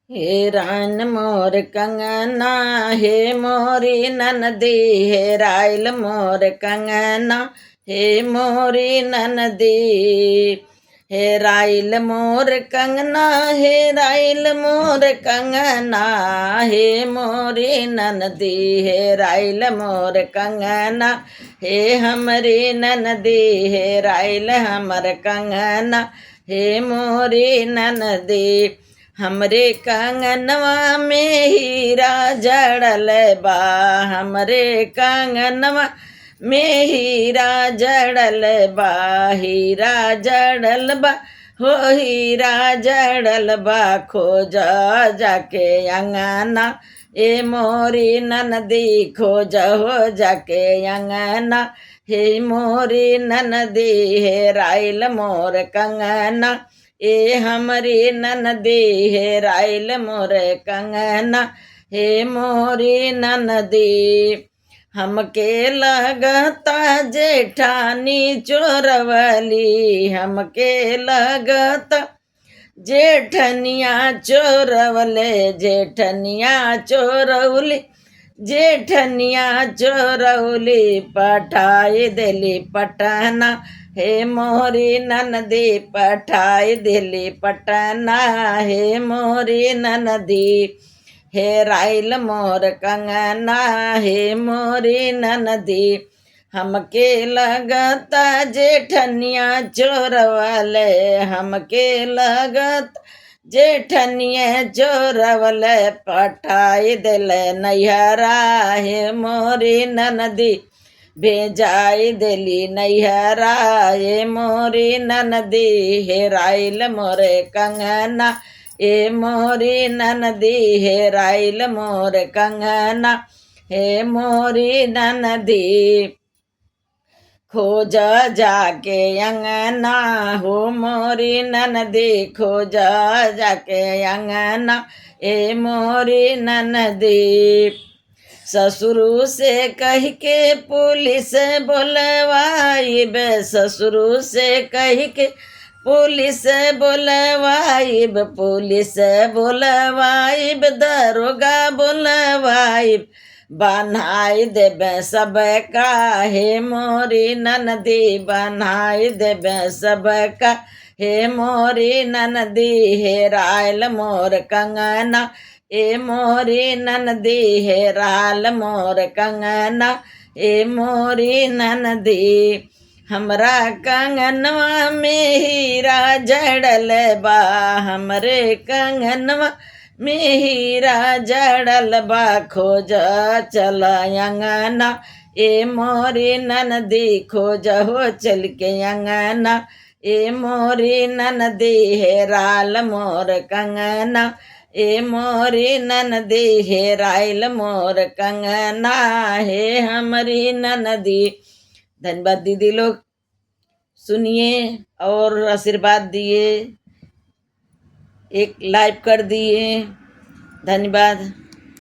हे रान मोर कंगना, हे मोरी ननदी, हे राइल मोर कंगना, हे मोरी ननदी। हे राइल मोर कंगना, हे राइल मोर कंगना, हे मोरी ननदी, हे राइल मोर कंगना, हे हमरी ननदी, हे राइल हमर कंगना, हे मोरी ननदी। हमरे कंगनवा में हीरा जड़ल बा, हमरे कंगनवा में हीरा जड़ल बा, हीरा जड़ल बा, हो हीरा जड़ल बा। खोजा जाके अंगना, ए मोरी ननदी, खोज हो जाके अंगना, हे मोरी ननदी, हे राइल मोर कंगना, ए हमरी ननदी, हे राइल मोर कंगना, हे मोरी ननदी। हमके लगता जेठानी चोरवली, हमके लगता जेठनिया चोरवले, जेठनिया चोरवली, जेठनिया चोरवली, पठाई देली पटना, हे मोरी ननदी, पठाई देली पटना, हे मोरी ननदी। हे राइल मोर कंगना, हे मोरी ननदी। हमके लगता जेठनिया चोरवले, हमके लगत जेठनिया चोरवले, पठाई देले नैहरा, हे मोरी ननदी, भेजाई देली नैहरा, हे मोरी ननदी, हे राइल मोरे कंगना, हे मोरी ननदी, हे राइल मोर कंगना, हे मोरी ननदी। खोज जाके अंगना, हो मोरी ननदी, खोज जाके अंगना, ए मोरी ननदी। ससुरु से कह के पुलिस बोलवाइब, ससुरु से कह के पुलिस बोलवाइब, पुलिस बोलवाइब, दरोगा बोलवाइब, बनाई देबे सबका, हे मोरी ननदी, बनाई देबे सबका, हे मोरी ननदी, हे राइल मोर कंगना, ए मोरी ननदी, हे राइल मोर कंगना, ए मोरी ननदी। हमरा कंगनवा में हीरा जड़ल बा, हमरे कंगनवा में हीरा जड़ल बा। खोज चल अंगना, ए मोरी ननदी, खोज हो चल के अंगना, ए मोरी ननदी, हे राइल मोर कंगना, ए मोरी ननदी, हे राइल मोर कंगना, हे हमरी ननदी। धन्यवाद दीदी लोग, सुनिए और आशीर्वाद दिए, एक लाइक कर दिए, धन्यवाद।